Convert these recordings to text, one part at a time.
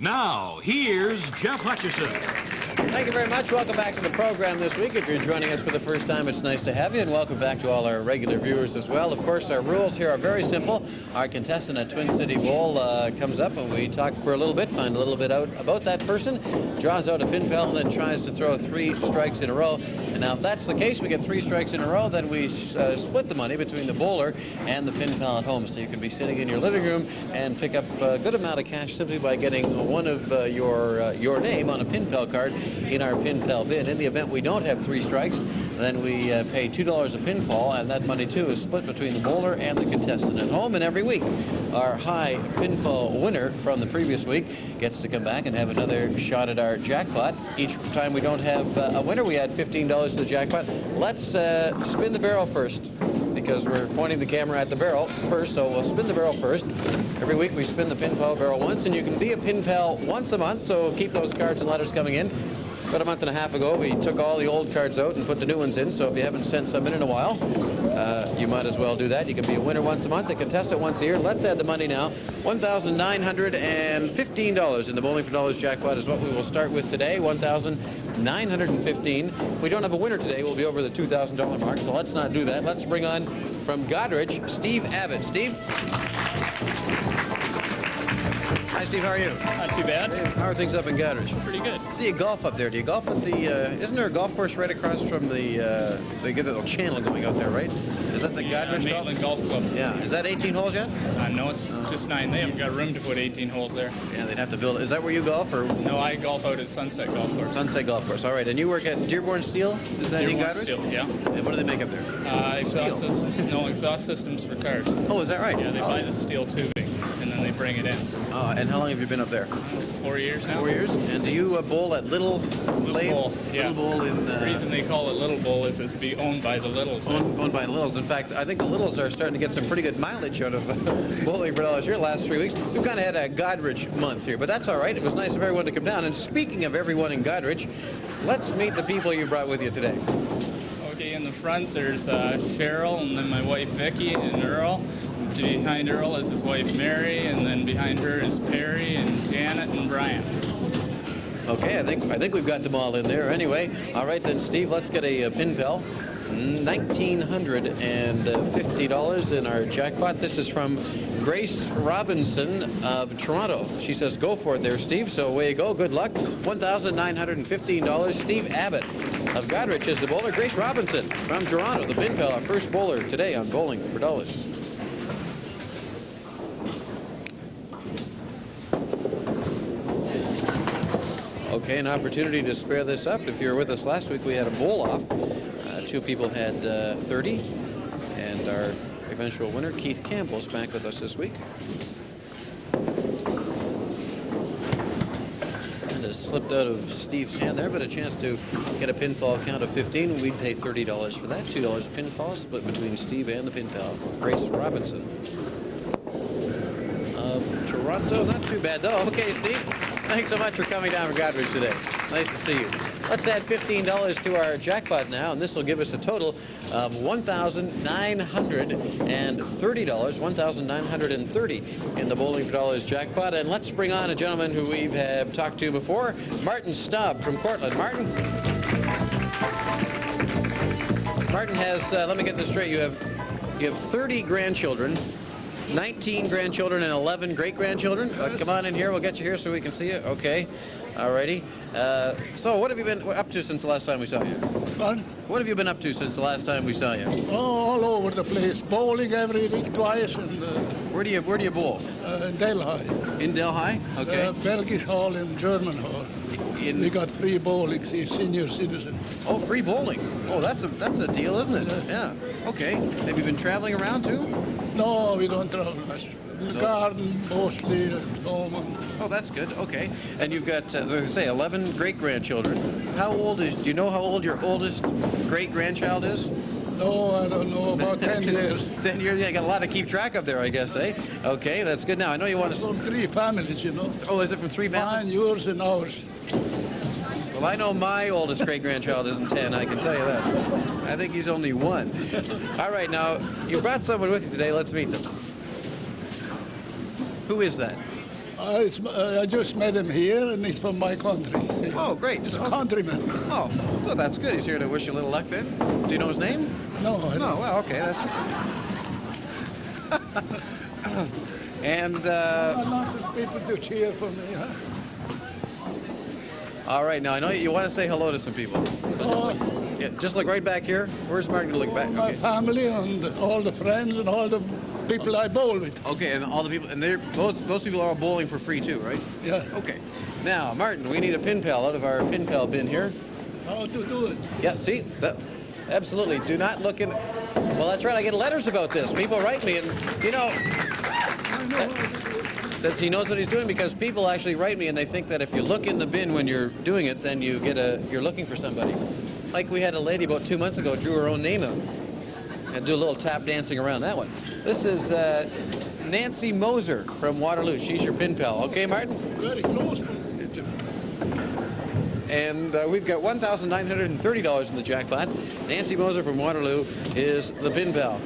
Now, here's Jeff Hutchison. Thank you very much. Welcome back to the program this week. If you're joining us for the first time, it's nice to have you, and welcome back to all our regular viewers as well. Of course, our rules here are very simple. Our contestant at Twin City Bowl comes up, and we talk for a little bit, find a little bit out about that person, draws out a pin pal, and then tries to throw 3 strikes in a row. And now, if that's the case, we get 3 strikes in a row, then we split the money between the bowler and the pin pal at home. So you can be sitting in your living room and pick up a good amount of cash simply by getting one of your name on a pin pal card in our pin pal bin. In the event we don't have 3 strikes, then we pay $2 a pinfall, and that money too is split between the bowler and the contestant at home. And every week, our high pinfall winner from the previous week gets to come back and have another shot at our jackpot. Each time we don't have a winner, we add $15 to the jackpot. Let's spin the barrel first, because we're pointing the camera at the barrel first, so we'll spin the barrel first. Every week we spin the pin pal barrel once, and you can be a pin pal once a month, so keep those cards and letters coming in. About a month and a half ago, we took all the old cards out and put the new ones in, so if you haven't sent some in a while, you might as well do that. You can be a winner once a month, a contestant once a year. Let's add the money now. $1,915 in the Bowling for Dollars jackpot is what we will start with today, $1,915. If we don't have a winner today, we'll be over the $2,000 mark, so let's not do that. Let's bring on, from Goderich, Steve Abbott. Steve? Hi, Steve. How are you? Not too bad. How are things up in Goderich? Pretty good. See you golf up there. Do you golf at the, isn't there a golf course right across from the, they get a little channel going out there, right? Is that the Goderich Maitland Golf Club. Yeah. Is that 18 holes yet? No, it's just 9. They haven't got room to put 18 holes there. Yeah, they'd have to build it. Is that where you golf, or? No, I golf out at Sunset Golf Course. Sunset Golf Course. All right. And you work at Dearborn Steel? Is that in Dearborn Goderich? Steel, yeah. And what do they make up there? Exhaust systems for cars. Oh, is that right? Yeah, they buy the steel tubing, and then they bring it in. And how long have you been up there? 4 years now. 4 years? And do you bowl at Little Bowl? Yeah. Little Bowl in... The reason they call it Little Bowl is it's to be owned by the Littles. Owned by the Littles. In fact, I think the Littles are starting to get some pretty good mileage out of Bowling for Dollars here the last 3 weeks. We've kind of had a Goderich month here, but that's all right. It was nice of everyone to come down. And speaking of everyone in Goderich, let's meet the people you brought with you today. Okay, in the front there's Cheryl, and then my wife Vicki, and Earl. Behind Earl is his wife Mary, and then behind her is Perry and Janet and Brian. Okay, I think we've got them all in there. Anyway, all right then, Steve, let's get a pin pal. $1,950 in our jackpot. This is from Grace Robinson of Toronto. She says, go for it there, Steve. So away you go. Good luck. $1,915. Steve Abbott of Goderich is the bowler. Grace Robinson from Toronto, the pin pal, our first bowler today on Bowling for Dollars. Okay, an opportunity to spare this up. If you were with us last week, we had a bowl off. 2 people had 30, and our eventual winner, Keith Campbell's back with us this week. And it slipped out of Steve's hand there, but a chance to get a pinfall count of 15. We'd pay $30 for that. $2 a pinfall, split between Steve and the pin pal, Grace Robinson. Toronto, not too bad though. Okay, Steve, thanks so much for coming down from Goderich today. Nice to see you. Let's add $15 to our jackpot now, and this will give us a total of $1,930, $1,930 in the Bowling for Dollars jackpot. And let's bring on a gentleman who we have talked to before, Martin Staub from Cortland. Martin has, let me get this straight, you have 30 grandchildren, 19 grandchildren and 11 great-grandchildren. Come on in here. We'll get you here so we can see you. Okay. All righty. So what have you been up to since the last time we saw you? Pardon? What have you been up to since the last time we saw you? Oh, all over the place. Bowling every week, twice. And, where do you bowl? Delhi. In Delhi? Okay. Belgish Hall and German Hall. We got free bowling, senior citizen. Oh, free bowling. Oh, that's a deal, isn't it? Yeah. Okay. Have you been traveling around too? No, we don't travel much. The garden, mostly at home. Oh, that's good. Okay. And you've got, as I say, 11 great-grandchildren. How old is, do you know how old your oldest great-grandchild is? No, I don't know. About 10 years. 10 years? Yeah, you got a lot to keep track of there, I guess, eh? Okay, that's good. Now, I know you want to... From 3 families, you know. Oh, is it from 3 families? Mine, yours, and ours. Well, I know my oldest great-grandchild isn't 10, I can tell you that. I think he's only 1. All right, now, you brought someone with you today. Let's meet them. Who is that? I just met him here, and he's from my country. See? Oh, great. He's a countryman. Oh, well, that's good. He's here to wish you a little luck then. Do you know his name? No, I don't. No, well, okay. That's... And, A lot of people do cheer for me, huh? all right, now I know you want to say hello to some people. Oh, Yeah, just look right back here. Where's Martin going to look back? my family and all the friends and all the people I bowl with. Okay, and all the people, and those people are all bowling for free too, right? Yeah. Okay. Now, Martin, we need a pin pal out of our pin pal bin here. How to do it? Yeah, see? Absolutely. Do not look in... Well, that's right. I get letters about this. People write me, and, you know... He knows what he's doing because people actually write me, and they think that if you look in the bin when you're doing it, then you're looking for somebody. Like we had a lady about 2 months ago drew her own name out and do a little tap dancing around that one. This is Nancy Moser from Waterloo. She's your pin pal. Okay, Martin? Very close. And we've got $1,930 in the jackpot. Nancy Moser from Waterloo is the pin pal.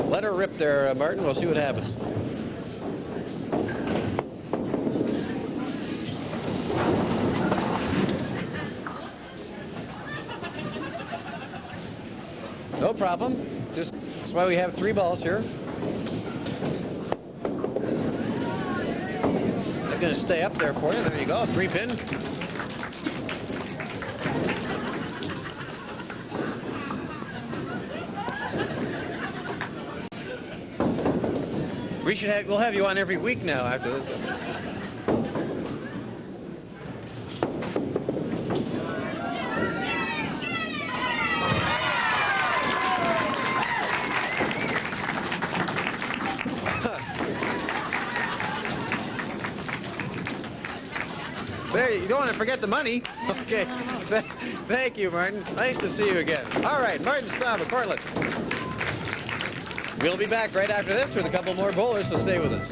Let her rip there, Martin. We'll see what happens. No problem. That's why we have 3 balls here. They're going to stay up there for you. There you go. 3 pin. We'll have you on every week now after this. There, you don't want to forget the money. Okay. Thank you, Martin. Nice to see you again. All right, Martin Staub of Cortland. We'll be back right after this with a couple more bowlers, so stay with us.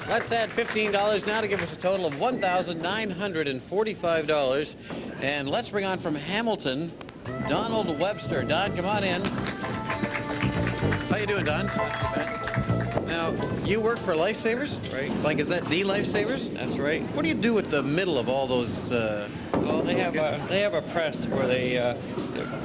Let's add $15 now to give us a total of $1,945. And let's bring on from Hamilton, Donald Webster. Don, come on in. How you doing, Don? Now, you work for Lifesavers? Right. Like, is that the Lifesavers? That's right. What do you do with the middle of all those... Well, they have a press where they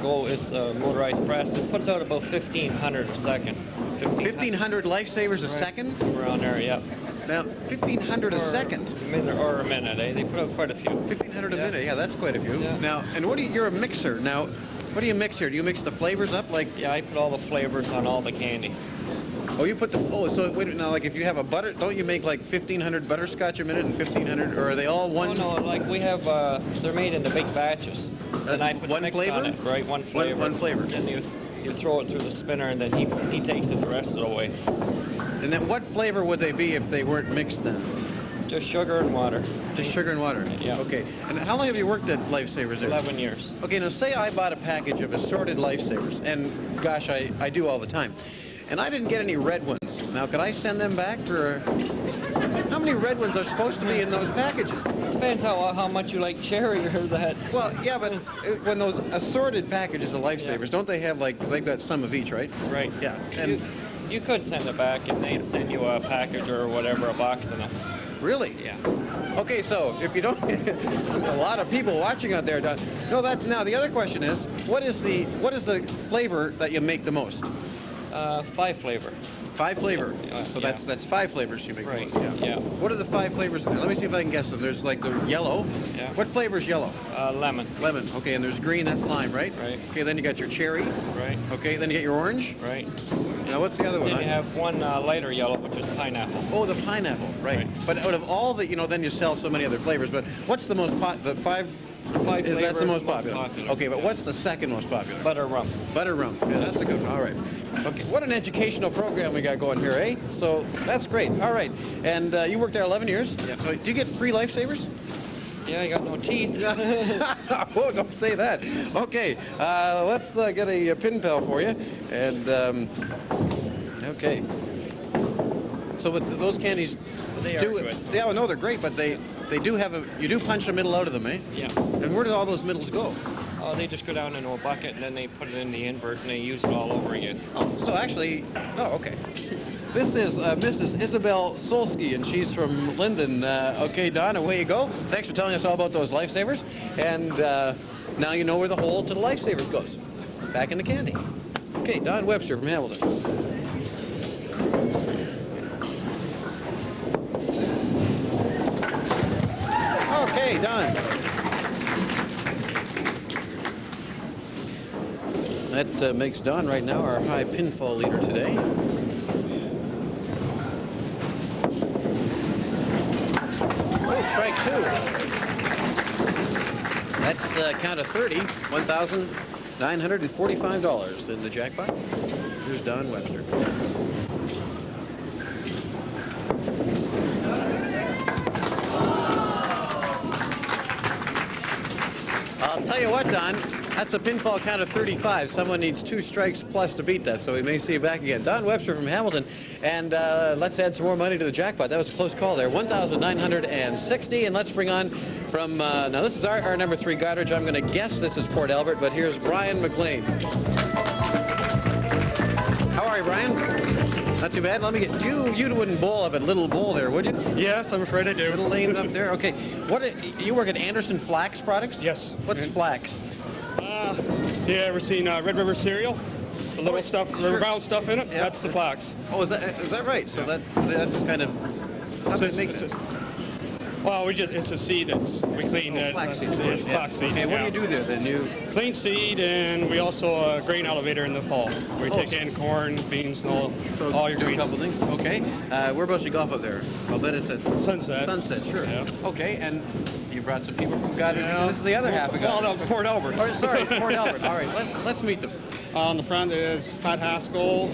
go. It's a motorized press. It puts out about 1,500 a second. 1,500 Lifesavers a second? Around there, yeah. Now, 1,500 a second? Or a minute, eh? They put out quite a few. 1,500 a minute, yeah, that's quite a few. Yeah. Now, and you're a mixer. Now, what do you mix here? Do you mix the flavors up like... Yeah, I put all the flavors on all the candy. Oh, you put the... Oh, so wait, now, like if you have a butter... Don't you make like 1,500 butterscotch a minute and 1,500... Or are they all one... Oh, no, like we have... they're made into big batches. And I put one mix flavor? on it, right? One flavor. One flavor. And you throw it through the spinner, and then he takes it the rest of the way. And then what flavor would they be if they weren't mixed then? Just sugar and water. Just sugar and water? Yeah. Okay. And how long have you worked at Lifesavers there? 11 years. Okay, now say I bought a package of assorted Lifesavers, and gosh, I do all the time. And I didn't get any red ones. Now, could I send them back for... How many red ones are supposed to be in those packages? Depends how much you like cherry or that. Well, yeah, but when those assorted packages of Lifesavers, don't they have like, they've got some of each, right? Right. Yeah. And You could send it back, and they'd send you a package or whatever, a box in it. really? Yeah. Okay, so if you don't, a lot of people watching out there. No, now the other question is, what is the flavor that you make the most? 5 flavor. 5 flavor. Yeah. So that's 5 flavors you make the Right. most. Yeah. What are the 5 flavors in there? Let me see if I can guess them. There's like the yellow. Yeah. What flavor is yellow? Lemon. Lemon. Okay, and there's green. That's lime, right? Right. Okay, then you got your cherry. Right. Okay, then you get your orange. Right. Now what's the other one? Then you have one lighter yellow, which is pineapple. Oh, the pineapple, right. Right. But out of all the, then you sell so many other flavors, but what's the most the 5 is that's the most popular? Okay, but what's the second most popular? Butter rum. Butter rum. Yeah, that's a good one. All right. Okay, what an educational program we got going here, eh? So that's great. All right. And you worked there 11 years? Yeah. So do you get free Lifesavers? Yeah, you got no teeth. Whoa, don't say that. Okay, let's get a pin pal for you. And, okay. So with those candies... They are good. Yeah, no, they're great, but they do have you do punch the middle out of them, eh? Yeah. And where did all those middles go? Oh, they just go down into a bucket and then they put it in the invert and they use it all over again. Oh, so actually, oh, okay. This is Mrs. Isabel Solsky, and she's from Linden. Okay, Don, away you go. Thanks for telling us all about those lifesavers. And now you know where the hole to the lifesavers goes. Back in the candy. Okay, Don Webster from Hamilton. Okay, Don. That makes Don right now our high pinfall leader today. Oh, strike two. That's count of 30, $1,945 in the jackpot. Here's Don Webster. I'll tell you what, Don, that's a pinfall count of 35. Someone needs 2 strikes plus to beat that, so we may see you back again. Don Webster from Hamilton, and let's add some more money to the jackpot. That was a close call there, $1,960, and let's bring on from, now this is our number 3 Goddard. I'm going to guess this is Port Albert, but here's Brian McLean. How are you, Brian? Not too bad. Let me get you. You wouldn't bowl up at Little Bowl there, would you? Yes, I'm afraid I do. Little lane up there. Okay. You work at Anderson Flax Products? Yes. What's flax? You ever seen Red River cereal? The little stuff, the brown stuff in it? Yep. That's the flax. Oh, is that right? So that's kind of. How do they make this? Well, it's a seed that we clean. Flax seed. It's flax seed. Okay, what do you do there then? You clean seed, and we also grain elevator in the fall. We take in corn, beans, and all your do greens. a couple things. Okay. Whereabouts you golf up there? I'll bet it's at Sunset. Sunset, sure. Yeah. Okay, and you brought some people from Goddard. Yeah. This is the other half of Goddard. No, Port Albert. Oh, sorry, Port Albert. All right, let's meet them. On the front is Pat Haskell,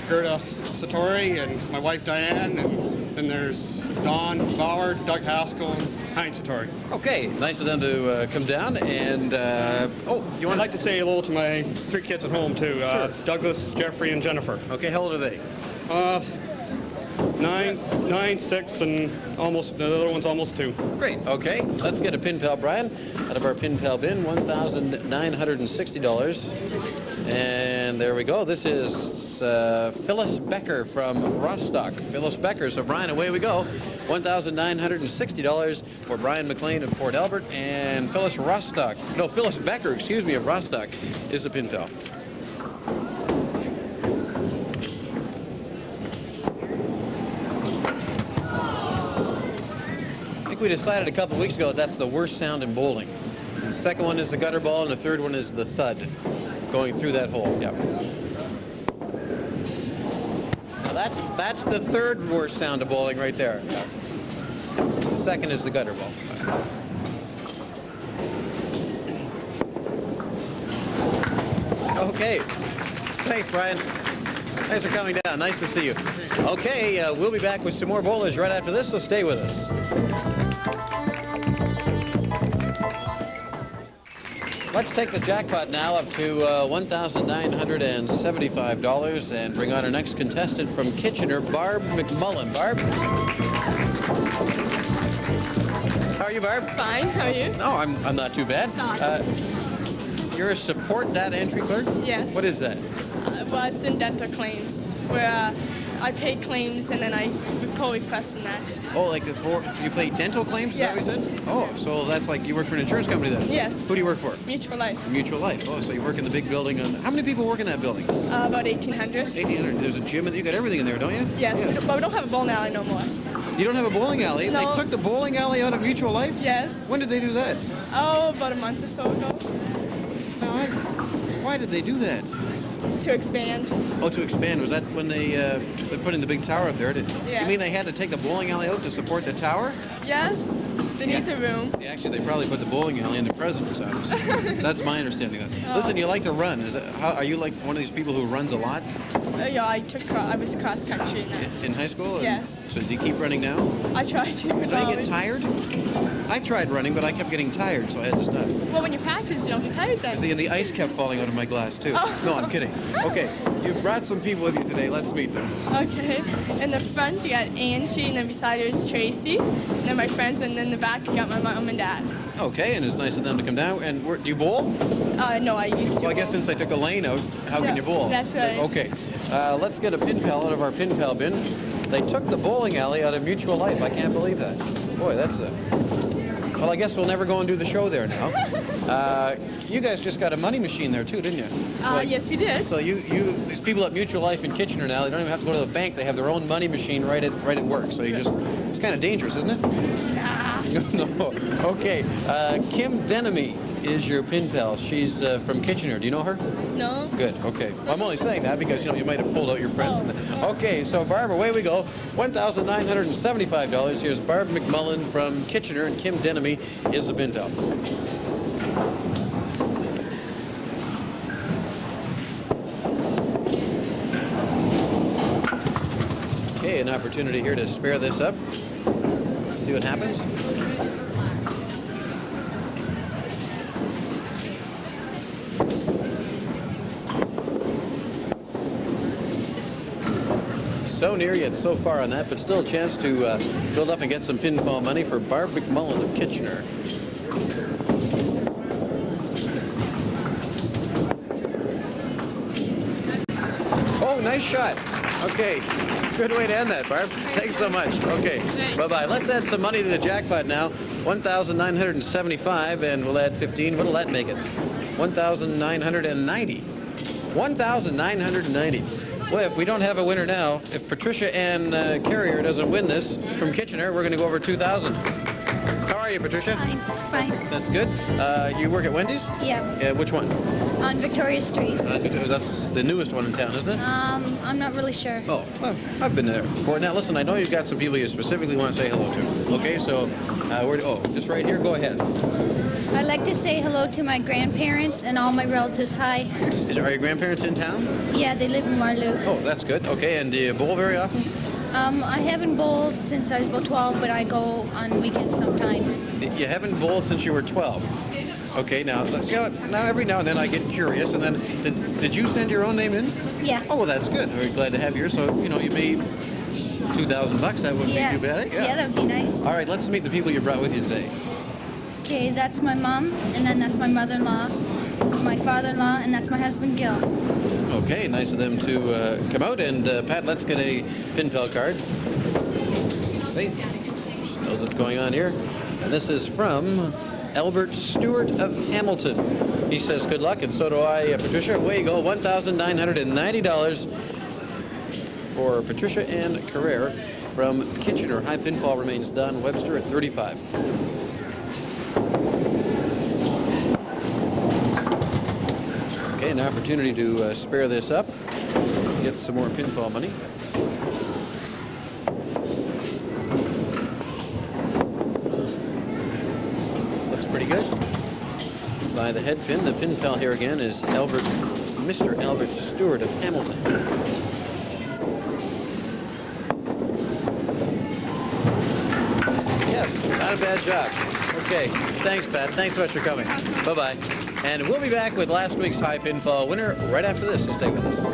Gerda Satori, and my wife Diane, and then there's Don Bauer, Doug Haskell, and Heinz Satori. Okay, nice of them to come down. And I'd like to say hello to my 3 kids at home too, Sure. Douglas, Jeffrey, and Jennifer. Okay, how old are they? 9, 6, and almost the other one's almost 2. Great. Okay, let's get a pin pal, Brian, out of our pin pal bin, $1,960. And there we go. This is Phyllis Becker from Rostock. Phyllis Becker. So, Brian, away we go. $1,960 for Brian McLean of Port Albert, and Phyllis Becker, excuse me, of Rostock is the pin pal. I think we decided a couple weeks ago that that's the worst sound in bowling. The second one is the gutter ball, and the third one is the thud going through that hole. Yep. Now that's the third worst sound of bowling right there. The second is the gutter ball. Okay. Thanks, Brian. Thanks for coming down. Nice to see you. Okay, we'll be back with some more bowlers right after this, so stay with us. Let's take the jackpot now up to $1,975 and bring on our next contestant from Kitchener, Barb McMullen. Barb? How are you, Barb? Fine, how are you? No, I'm not too bad. You're a support data entry clerk? Yes. What is that? Well, it's in dental claims, where I pay claims and then I pull requests in that. Oh, like you pay dental claims? Is that what you said? Oh, so that's like you work for an insurance company then? Yes. Who do you work for? Mutual Life. Mutual Life. Oh, so you work in the big building. How many people work in that building? About 1,800. 1,800. There's a gym. You got everything in there, don't you? Yes, Yeah. but we don't have a bowling alley no more. You don't have a bowling alley? No. They took the bowling alley out of Mutual Life? Yes. When did they do that? Oh, about a month or so ago. Now, why did they do that? To expand. Oh, to expand. Was that when they put in the big tower up there? Yeah. You mean they had to take the bowling alley out to support the tower? Yes, they need the room. Yeah, actually, they probably put the bowling alley in the president's house. That's my understanding of that. Listen, you like to run. Are you like one of these people who runs a lot? Yeah, I was cross country in that. In high school? Yes. So do you keep running now? I try to. Don't you get tired? I tried running, but I kept getting tired, so I had to stop. Well, when you practice, you don't get tired then. See, and the ice kept falling out of my glass, too. Oh. No, I'm kidding. Okay, you've brought some people with you today. Let's meet them. Okay. In the front, you got Angie, and then beside her is Tracy. And then my friends, and then the back back, I got my mom and dad. Okay, and it's nice of them to come down. And do you bowl? No, I used to. Well, I guess bowl. since I took the lane out, how can you bowl? That's right. Okay, let's get a pin pal out of our pin pal bin. They took the bowling alley out of Mutual Life. I can't believe that. Boy, that's a... Well, I guess we'll never go and do the show there now. You guys just got a money machine there too, didn't you? So Yes, we did. So these people at Mutual Life in Kitchener now, they don't even have to go to the bank. They have their own money machine right at work. So it's kind of dangerous, isn't it? Nah. No. Okay. Kim Denemy is your pin pal. She's from Kitchener. Do you know her? No. Good. Okay. Well, I'm only saying that because you might have pulled out your friends. Oh. Okay. So Barb, away we go. $1,975. Here's Barb McMullen from Kitchener, and Kim Denemy is the pin pal. Okay, an opportunity here to spare this up. Let's see what happens. So near yet so far on that, but still a chance to build up and get some pinfall money for Barb McMullen of Kitchener. Oh, nice shot. Okay, good way to end that, Barb. Thanks so much. Okay, bye-bye. Let's add some money to the jackpot now. $1,975, and we'll add 15. What'll that make it? $1,990. $1,990. Well, if we don't have a winner now, if Patricia Ann Carrier doesn't win this from Kitchener, we're going to go over 2,000. How are you, Patricia? Fine. That's good. You work at Wendy's? Yeah. Which one? On Victoria Street. That's the newest one in town, isn't it? I'm not really sure. Oh, well, I've been there before. Now, listen, I know you've got some people you specifically want to say hello to. Okay, so, just right here, go ahead. I'd like to say hello to my grandparents and all my relatives. Hi. Are your grandparents in town? Yeah, they live in Waterloo. Oh, that's good. Okay, and do you bowl very often? I haven't bowled since I was about 12, but I go on weekends sometime. You haven't bowled since you were 12. Okay, now every now and then I get curious, and then did you send your own name in? Yeah. Oh, well, that's good. Very glad to have you here. So you made $2,000. That wouldn't be too bad. Yeah, that would be nice. All right, let's meet the people you brought with you today. Okay, that's my mom, and then that's my mother-in-law, my father-in-law, and that's my husband, Gil. Okay, nice of them to come out. And Pat, let's get a pin pal card. See? Knows what's going on here. And this is from Albert Stewart of Hamilton. He says good luck, and so do I, Patricia. Away you go, $1,990 for Patricia Ann Carrere from Kitchener. High pinfall remains Don Webster at 35. Okay, an opportunity to spare this up, get some more pinfall money. Looks pretty good. By the head pin, the pin pal here again is Mr. Albert Stewart of Hamilton. Yes, not a bad job. Okay, thanks, Pat. Thanks so much for coming. Bye-bye. And we'll be back with last week's high pinfall winner right after this, so stay with us.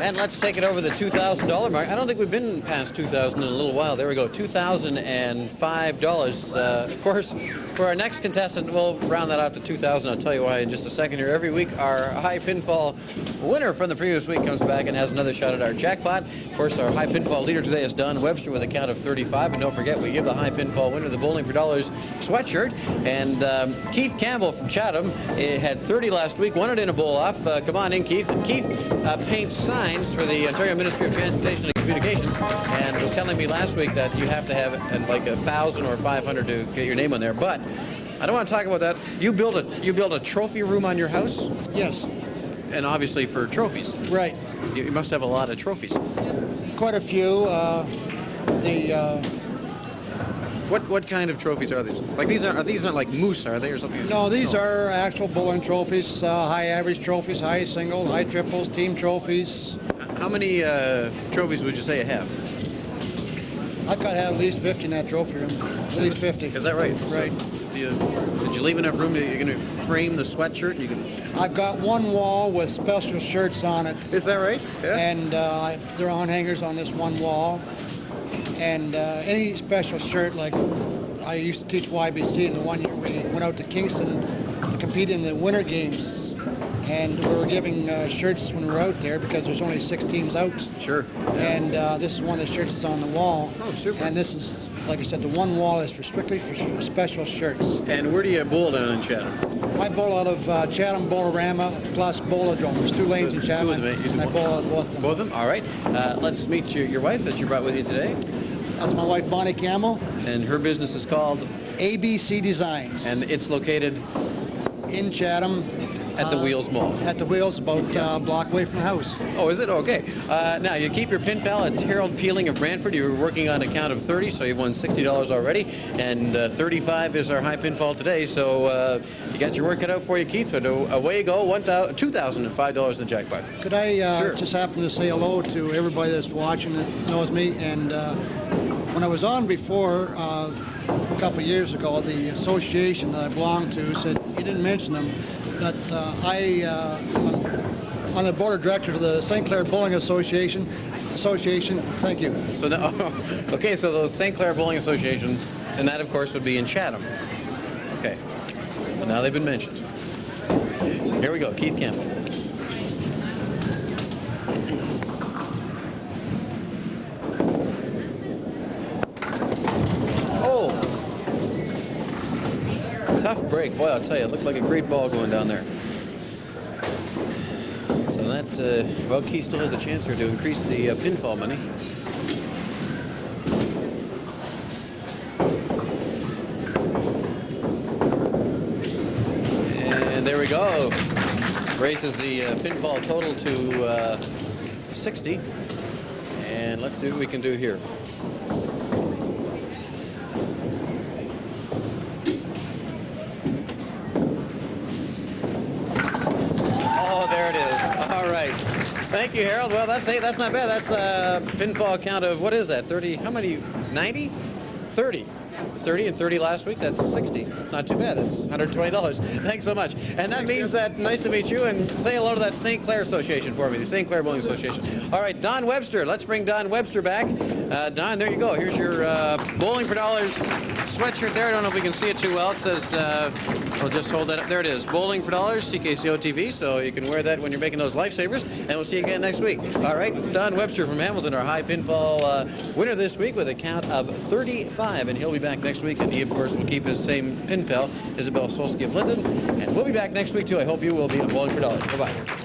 And let's take it over the $2,000 mark. I don't think we've been past $2,000 in a little while. There we go, $2,005. Of course, for our next contestant, we'll round that out to $2,000. I'll tell you why in just a second here. Every week, our high pinfall winner from the previous week comes back and has another shot at our jackpot. Of course, our high pinfall leader today is Don Webster with a count of 35. And don't forget, we give the high pinfall winner the Bowling for Dollars sweatshirt. And Keith Campbell from Chatham had 30 last week, won it in a bowl-off. Come on in, Keith. And Keith paints signs for the Ontario Ministry of Transportation and Communications, and was telling me last week that you have to have like 1,000 or 500 to get your name on there. But I don't want to talk about that. You build a trophy room on your house? Yes. And obviously for trophies. Right. You must have a lot of trophies. Quite a few. What kind of trophies are these? Like these aren't like moose, are they, or something? No, these are actual bowling trophies, high average trophies, high singles, high triples, team trophies. How many trophies would you say you have? I've got to have at least 50 in that trophy room. At least 50. Is that right? Right. Did you leave enough room? You're going to frame the sweatshirt? You can. I've got one wall with special shirts on it. Is that right? Yeah. And they're on hangers on this one wall. And any special shirt, like I used to teach YBC, and the one year we went out to Kingston to compete in the Winter Games. And we were giving shirts when we were out there because there's only 6 teams out. Sure. And this is one of the shirts that's on the wall. Oh, super. And this is, like I said, the one wall is strictly for special shirts. And where do you bowl down in Chatham? I bowl out of Chatham Bowlerama plus Bowladrome. There's 2 lanes in Chatham, and I bowl out both of them. Both of them? All right. Let's meet your wife that you brought with you today. That's my wife, Bonnie Campbell. And her business is called? ABC Designs. And it's located? In Chatham. At the Wheels Mall. At the Wheels, about a block away from the house. Oh, is it? Okay. Now, you keep your pin pal. It's Harold Peeling of Brantford. You're working on a count of 30, so you've won $60 already. And 35 is our high pinfall today. So you got your work cut out for you, Keith. But away you go, $2,005 in the jackpot. Could I Sure. just happen to say hello to everybody that's watching that knows me? And when I was on before, a couple of years ago, the association that I belonged to said, you didn't mention them, that I'm on the board of directors of the St. Clair Bowling Association. Thank you. So now, okay, so the St. Clair Bowling Association, and that, of course, would be in Chatham. Okay. Well, now they've been mentioned. Here we go, Keith Campbell. Tough break. Boy, I'll tell you, it looked like a great ball going down there. So that, well, Keith still has a chance here to increase the pinfall money. And there we go. Raises the pinfall total to 60. And let's see what we can do here. Thank you, Harold. Well, that's not bad. That's a pinfall count of, what is that, 30? How many? 90? 30. 30 and 30 last week. That's 60. Not too bad. That's $120. Thanks so much. And that means that, nice to meet you, and say hello to that St. Clair Association for me, the St. Clair Bowling Association. All right, Don Webster. Let's bring Don Webster back. Don, there you go. Here's your Bowling for Dollars sweatshirt there. I don't know if we can see it too well. It says, I'll just hold that up. There it is. Bowling for Dollars, CKCO TV. So you can wear that when you're making those lifesavers. And we'll see you again next week. All right, Don Webster from Hamilton, our high pinfall winner this week with a count of 35. And he'll be back next week. And he, of course, will keep his same pin pal, Isabel Solsky of Linden. And we'll be back next week, too. I hope you will be on Bowling for Dollars. Bye-bye.